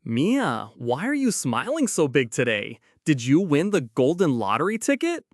Mia, why are you smiling so big today? Did you win the golden lottery ticket?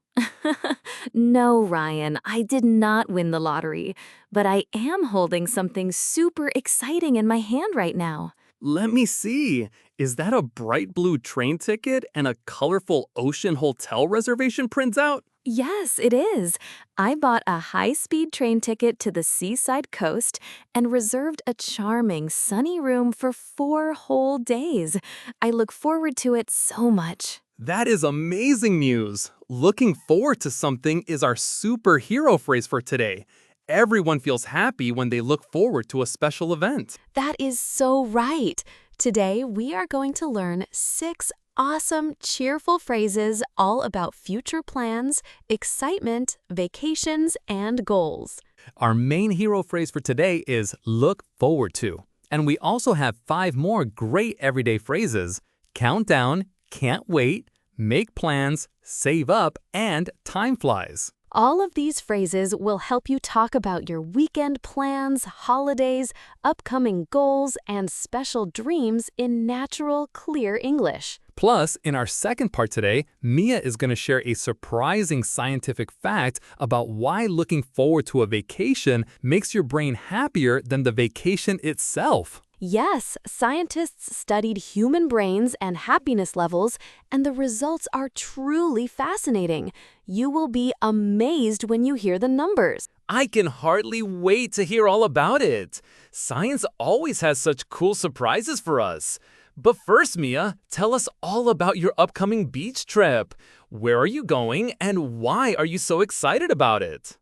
No, Ryan, I did not win the lottery, but I am holding something super exciting in my hand right now. Let me see. Is that a bright blue train ticket and a colorful ocean hotel reservation printout? Yes, it is. I bought a high-speed train ticket to the seaside coast and reserved a charming, sunny room for 4 whole days. I look forward to it so much. That is amazing news. Looking forward to something is our superhero phrase for today. Everyone feels happy when they look forward to a special event. That is so right. Today, we are going to learn 6 awesome, cheerful phrases all about future plans, excitement, vacations, and goals. Our main hero phrase for today is look forward to. And we also have 5 more great everyday phrases: countdown, can't wait, make plans, save up, and time flies. All of these phrases will help you talk about your weekend plans, holidays, upcoming goals, and special dreams in natural, clear English. Plus, in our second part today, Mia is going to share a surprising scientific fact about why looking forward to a vacation makes your brain happier than the vacation itself. Yes, scientists studied human brains and happiness levels, and the results are truly fascinating. You will be amazed when you hear the numbers. I can hardly wait to hear all about it. Science always has such cool surprises for us. But first, Mia, tell us all about your upcoming beach trip. Where are you going and why are you so excited about it?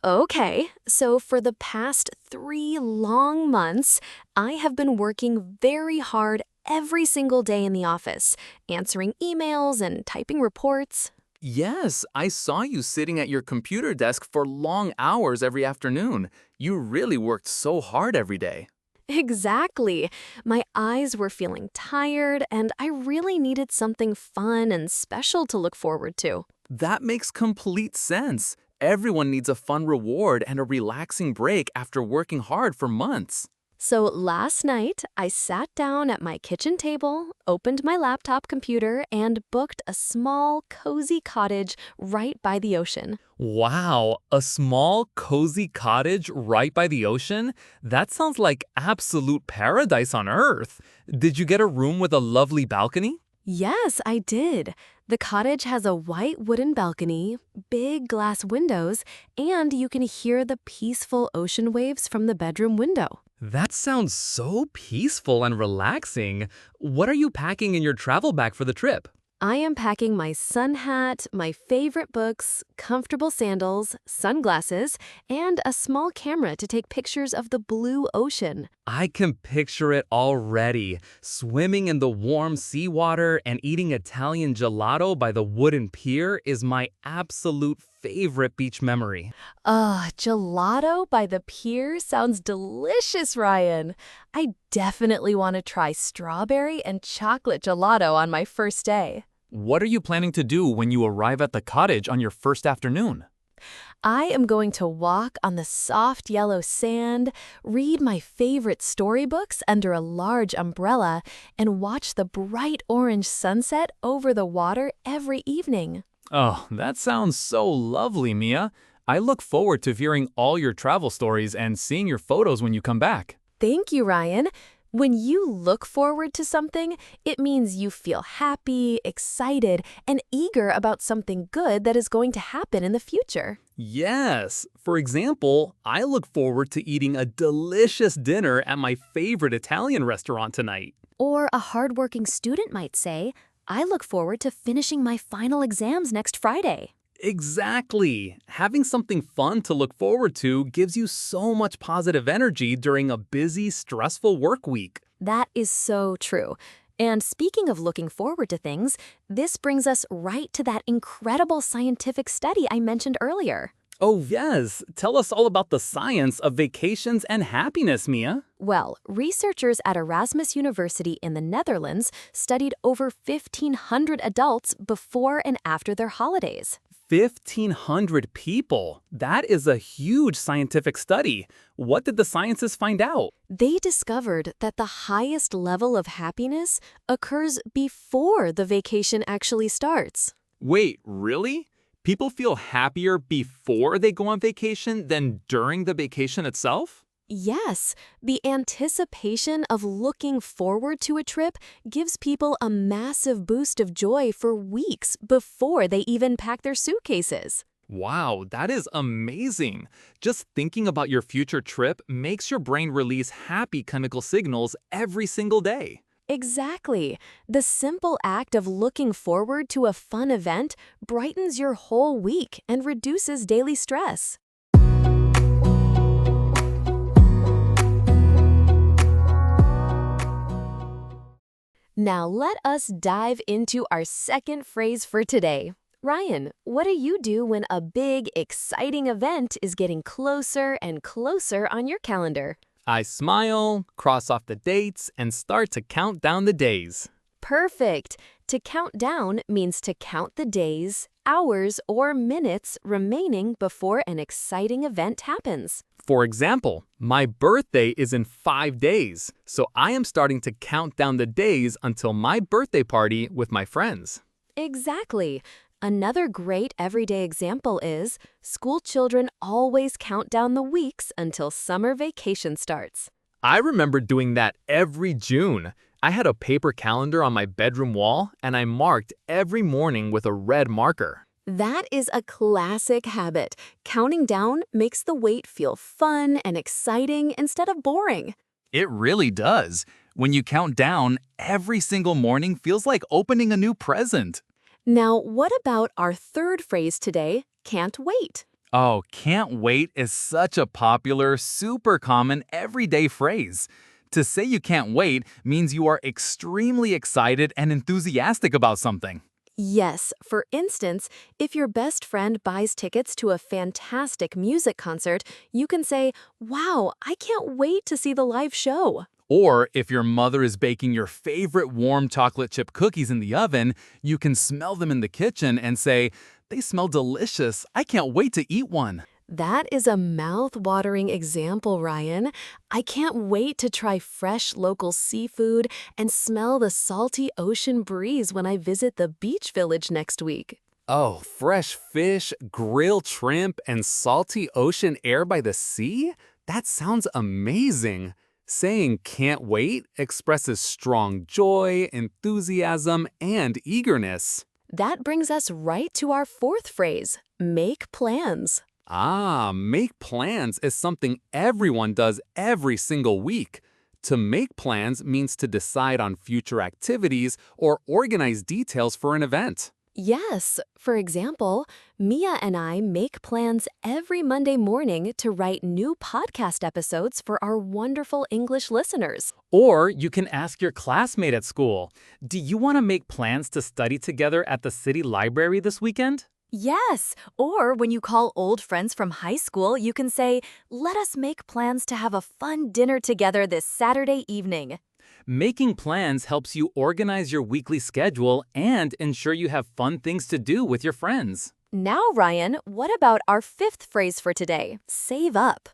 Okay, so for the past 3 long months, I have been working very hard every single day in the office, answering emails and typing reports. Yes, I saw you sitting at your computer desk for long hours every afternoon. You really worked so hard every day. Exactly. My eyes were feeling tired, and I really needed something fun and special to look forward to. That makes complete sense. Everyone needs a fun reward and a relaxing break after working hard for months. So last night, I sat down at my kitchen table, opened my laptop computer, and booked a small, cozy cottage right by the ocean. Wow, a small, cozy cottage right by the ocean? That sounds like absolute paradise on Earth. Did you get a room with a lovely balcony? Yes, I did. The cottage has a white wooden balcony, big glass windows, and you can hear the peaceful ocean waves from the bedroom window. That sounds so peaceful and relaxing. What are you packing in your travel bag for the trip? I am packing my sun hat, my favorite books, comfortable sandals, sunglasses, and a small camera to take pictures of the blue ocean. I can picture it already. Swimming in the warm seawater and eating Italian gelato by the wooden pier is my absolute favorite beach memory. Gelato by the pier sounds delicious, Ryan. I definitely want to try strawberry and chocolate gelato on my first day. What are you planning to do when you arrive at the cottage on your first afternoon? I am going to walk on the soft yellow sand, read my favorite storybooks under a large umbrella, and watch the bright orange sunset over the water every evening. Oh, that sounds so lovely, Mia. I look forward to hearing all your travel stories and seeing your photos when you come back. Thank you, Ryan. When you look forward to something, it means you feel happy, excited, and eager about something good that is going to happen in the future. Yes. For example, I look forward to eating a delicious dinner at my favorite Italian restaurant tonight. Or a hardworking student might say, I look forward to finishing my final exams next Friday. Exactly. Having something fun to look forward to gives you so much positive energy during a busy, stressful work week. That is so true. And speaking of looking forward to things, this brings us right to that incredible scientific study I mentioned earlier. Oh, yes. Tell us all about the science of vacations and happiness, Mia. Well, researchers at Erasmus University in the Netherlands studied over 1,500 adults before and after their holidays. 1,500 people. That is a huge scientific study. What did the scientists find out? They discovered that the highest level of happiness occurs before the vacation actually starts. Wait, really? People feel happier before they go on vacation than during the vacation itself? Yes, the anticipation of looking forward to a trip gives people a massive boost of joy for weeks before they even pack their suitcases. Wow, that is amazing. Just thinking about your future trip makes your brain release happy chemical signals every single day. Exactly. The simple act of looking forward to a fun event brightens your whole week and reduces daily stress. Now let us dive into our second phrase for today. Ryan, what do you do when a big, exciting event is getting closer and closer on your calendar? I smile, cross off the dates, and start to count down the days. Perfect. To count down means to count the days, hours, or minutes remaining before an exciting event happens. For example, my birthday is in 5 days, so I am starting to count down the days until my birthday party with my friends. Exactly. Another great everyday example is school children always count down the weeks until summer vacation starts. I remember doing that every June. I had a paper calendar on my bedroom wall, and I marked every morning with a red marker. That is a classic habit. Counting down makes the wait feel fun and exciting instead of boring. It really does. When you count down, every single morning feels like opening a new present. Now, what about our third phrase today, can't wait? Oh, can't wait is such a popular, super common, everyday phrase. To say you can't wait means you are extremely excited and enthusiastic about something. Yes, for instance, if your best friend buys tickets to a fantastic music concert, you can say, "Wow, I can't wait to see the live show." Or if your mother is baking your favorite warm chocolate chip cookies in the oven, you can smell them in the kitchen and say, "They smell delicious. I can't wait to eat one." That is a mouth-watering example, Ryan. I can't wait to try fresh local seafood and smell the salty ocean breeze when I visit the beach village next week. Oh, fresh fish, grilled shrimp, and salty ocean air by the sea? That sounds amazing. Saying can't wait expresses strong joy, enthusiasm, and eagerness. That brings us right to our fourth phrase, make plans. Make plans is something everyone does every single week. To make plans means to decide on future activities or organize details for an event. Yes, for example, Mia and I make plans every Monday morning to write new podcast episodes for our wonderful English listeners. Or you can ask your classmate at school, "Do you want to make plans to study together at the city library this weekend?" Yes, or when you call old friends from high school, you can say, "Let us make plans to have a fun dinner together this Saturday evening." Making plans helps you organize your weekly schedule and ensure you have fun things to do with your friends. Now, Ryan, what about our fifth phrase for today? Save up.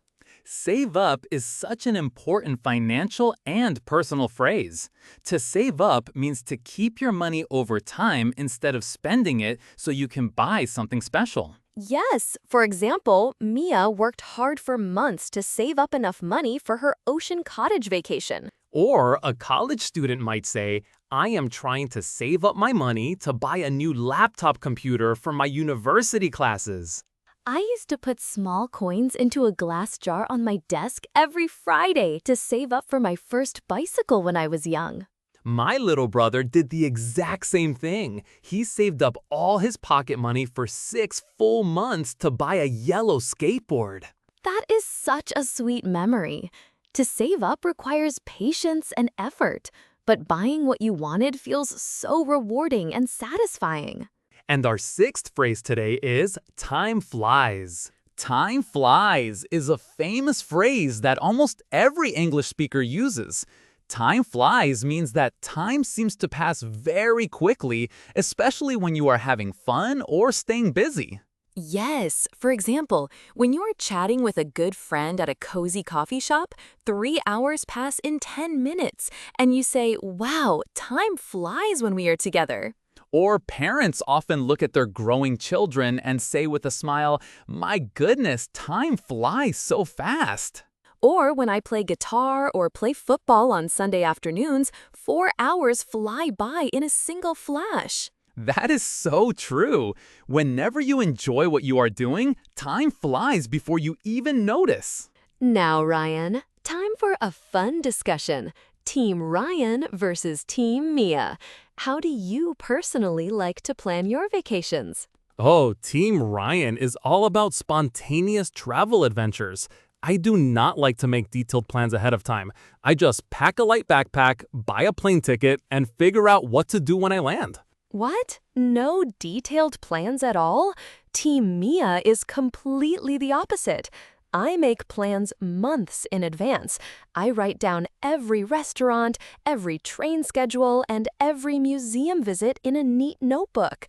Save up is such an important financial and personal phrase. To save up means to keep your money over time instead of spending it so you can buy something special. Yes, for example, Mia worked hard for months to save up enough money for her ocean cottage vacation. Or a college student might say, "I am trying to save up my money to buy a new laptop computer for my university classes." I used to put small coins into a glass jar on my desk every Friday to save up for my first bicycle when I was young. My little brother did the exact same thing. He saved up all his pocket money for 6 full months to buy a yellow skateboard. That is such a sweet memory. To save up requires patience and effort, but buying what you wanted feels so rewarding and satisfying. And our sixth phrase today is time flies. Time flies is a famous phrase that almost every English speaker uses. Time flies means that time seems to pass very quickly, especially when you are having fun or staying busy. Yes, for example, when you're chatting with a good friend at a cozy coffee shop, 3 hours pass in 10 minutes, and you say, wow, time flies when we are together. Or parents often look at their growing children and say with a smile, "My goodness, time flies so fast." Or when I play guitar or play football on Sunday afternoons, 4 hours fly by in a single flash. That is so true. Whenever you enjoy what you are doing, time flies before you even notice. Now, Ryan, time for a fun discussion. Team Ryan versus Team Mia. How do you personally like to plan your vacations? Oh, Team Ryan is all about spontaneous travel adventures. I do not like to make detailed plans ahead of time. I just pack a light backpack, buy a plane ticket, and figure out what to do when I land. What? No detailed plans at all? Team Mia is completely the opposite. I make plans months in advance. I write down every restaurant, every train schedule, and every museum visit in a neat notebook.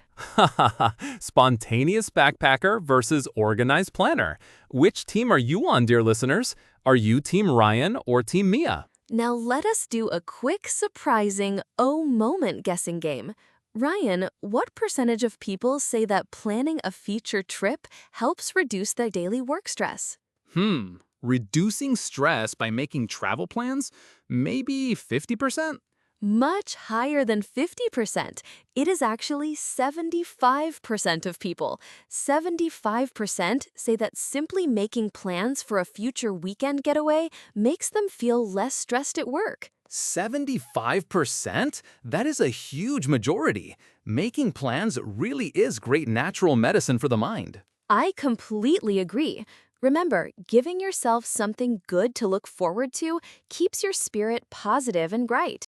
Spontaneous backpacker versus organized planner. Which team are you on, dear listeners? Are you Team Ryan or Team Mia? Now let us do a quick, surprising moment guessing game. Ryan, what percentage of people say that planning a future trip helps reduce their daily work stress? Reducing stress by making travel plans? Maybe 50%? Much higher than 50%. It is actually 75% of people. 75% say that simply making plans for a future weekend getaway makes them feel less stressed at work. 75%? That is a huge majority. Making plans really is great natural medicine for the mind. I completely agree. Remember, giving yourself something good to look forward to keeps your spirit positive and bright.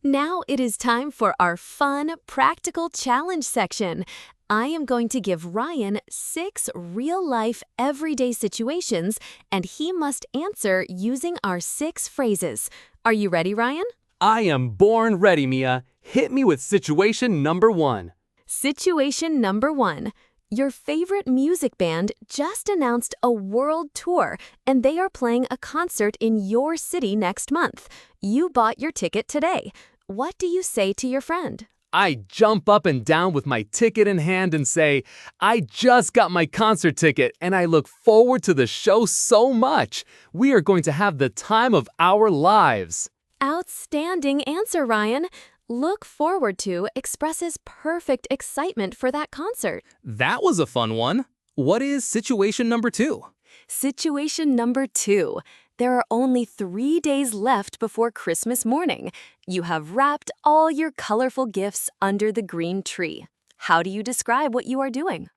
Now it is time for our fun, practical challenge section. I am going to give Ryan 6 real-life, everyday situations, and he must answer using our 6 phrases. Are you ready, Ryan? I am born ready, Mia. Hit me with situation number 1. Situation number 1. Your favorite music band just announced a world tour, and they are playing a concert in your city next month. You bought your ticket today. What do you say to your friend? I jump up and down with my ticket in hand and say, "I just got my concert ticket and I look forward to the show so much. We are going to have the time of our lives." Outstanding answer, Ryan. Look forward to expresses perfect excitement for that concert. That was a fun one. What is situation number 2? Situation number 2. There are only 3 days left before Christmas morning. You have wrapped all your colorful gifts under the green tree. How do you describe what you are doing?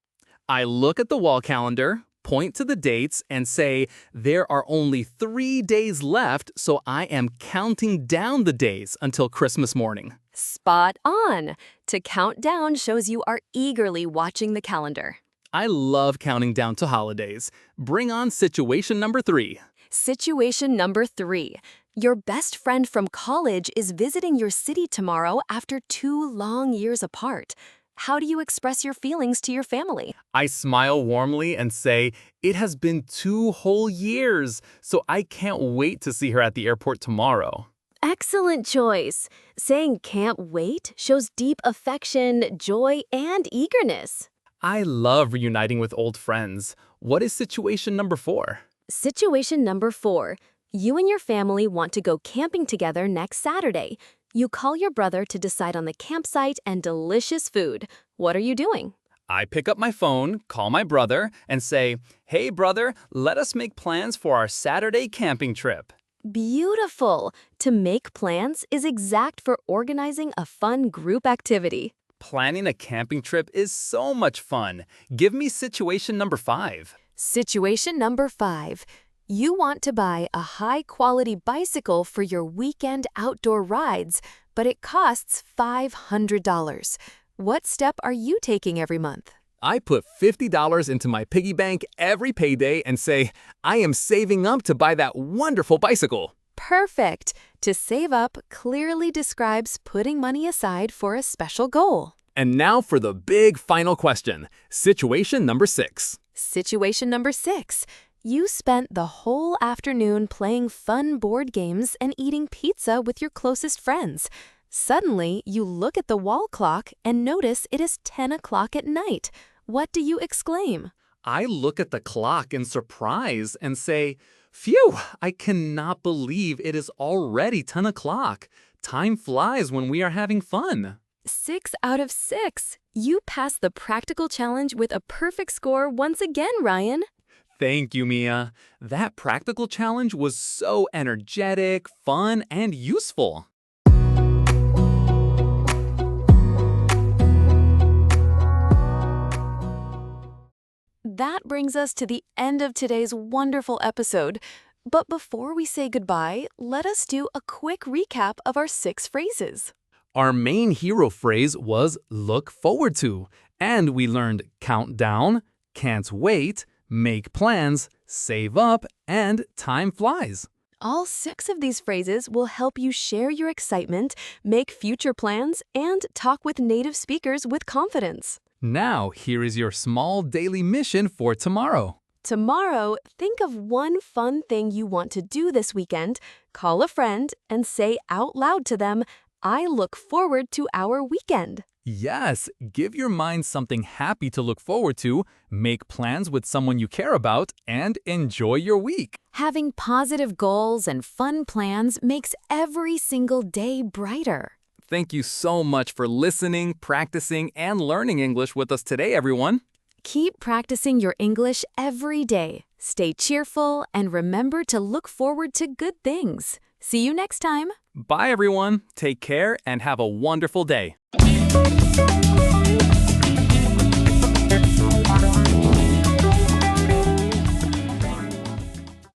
I look at the wall calendar, point to the dates, and say, there are only 3 days left, so I am counting down the days until Christmas morning. Spot on! To count down shows you are eagerly watching the calendar. I love counting down to holidays. Bring on situation number 3. Situation number 3. Your best friend from college is visiting your city tomorrow after 2 long years apart. How do you express your feelings to your family? I smile warmly and say, it has been 2 whole years, so I can't wait to see her at the airport tomorrow. Excellent choice. Saying can't wait shows deep affection, joy, and eagerness. I love reuniting with old friends. What is situation number 4? Situation number 4. You and your family want to go camping together next Saturday. You call your brother to decide on the campsite and delicious food. What are you doing? I pick up my phone, call my brother, and say, "Hey brother, let us make plans for our Saturday camping trip." Beautiful! To make plans is exact for organizing a fun group activity. Planning a camping trip is so much fun. Give me situation number 5. Situation number 5. You want to buy a high-quality bicycle for your weekend outdoor rides, but it costs $500. What step are you taking every month? I put $50 into my piggy bank every payday and say, I am saving up to buy that wonderful bicycle. Perfect. To save up clearly describes putting money aside for a special goal. And now for the big final question. Situation number 6. Situation number 6. You spent the whole afternoon playing fun board games and eating pizza with your closest friends. Suddenly, you look at the wall clock and notice it is 10 o'clock at night. What do you exclaim? I look at the clock in surprise and say, Phew, I cannot believe it is already 10 o'clock. Time flies when we are having fun. 6 out of 6. You passed the practical challenge with a perfect score once again, Ryan. Thank you, Mia. That practical challenge was so energetic, fun, and useful. That brings us to the end of today's wonderful episode. But before we say goodbye, let us do a quick recap of our 6 phrases. Our main hero phrase was look forward to, and we learned count down, can't wait, make plans, save up, and time flies. All 6 of these phrases will help you share your excitement, make future plans, and talk with native speakers with confidence. Now, here is your small daily mission for tomorrow. Tomorrow, think of one fun thing you want to do this weekend, call a friend, and say out loud to them, I look forward to our weekend. Yes, give your mind something happy to look forward to, make plans with someone you care about, and enjoy your week. Having positive goals and fun plans makes every single day brighter. Thank you so much for listening, practicing, and learning English with us today, everyone. Keep practicing your English every day. Stay cheerful and remember to look forward to good things. See you next time. Bye, everyone. Take care and have a wonderful day.